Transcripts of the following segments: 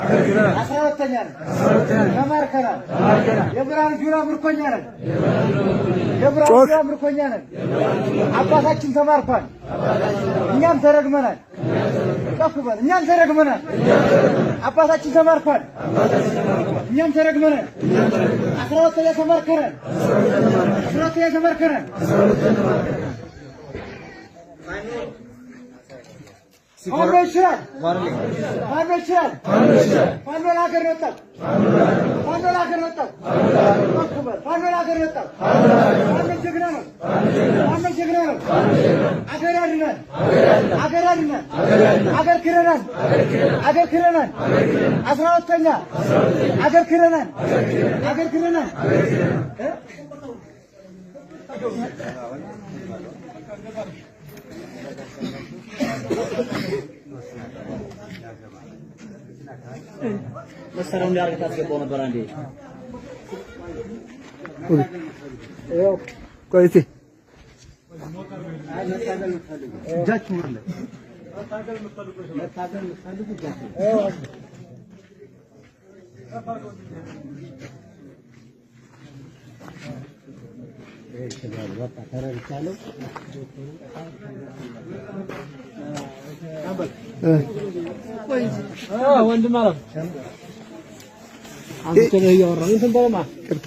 አስራሁለተኛ ተማርከናል። የብርሃኑ ጁላ ምርኮኛ ነን። የብርሃኑ ጁላ ምርኮኛ ነን። አባታችን ተማርኳል፣ እኛም ተረግመናል። ከፍ በል። እኛም ተረግመናል። አባታችን ተማርኳል፣ እኛም ተረግመናል። አስራሁለተኛ ተማርከናል። አስራሁለተኛ ተማርከናል። ፋኖ ይችላል። ፋኖ ይችላል። ፋኖ ለሀገር ወጣ። ፋኖ ለሀገር ወጣ። ፋኖ ለሀገር ወጣ። ፋኖ ጀግና ነው። ፋኖ ጀግና ነው። አገር ያድናል። አገር ያድናል። አገር ክረናል። አገር ክረናል። አስራሁለተኛ አገር ክረናል። አገር ክረናል። መሰረም ሊያርግ ታስገባው ነበር አንዴ ቆይቴ እጃችሁ ወርለ ወንድም አለ አንተ ነው ያወራው እንትን በለማ ቅርታ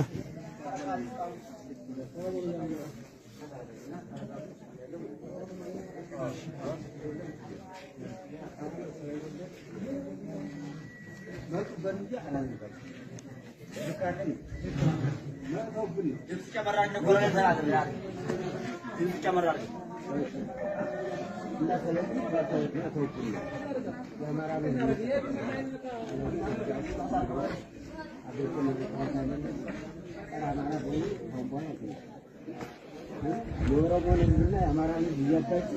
የኦሮሞን ህዝብና የአማራን ህዝብ እያጋጩ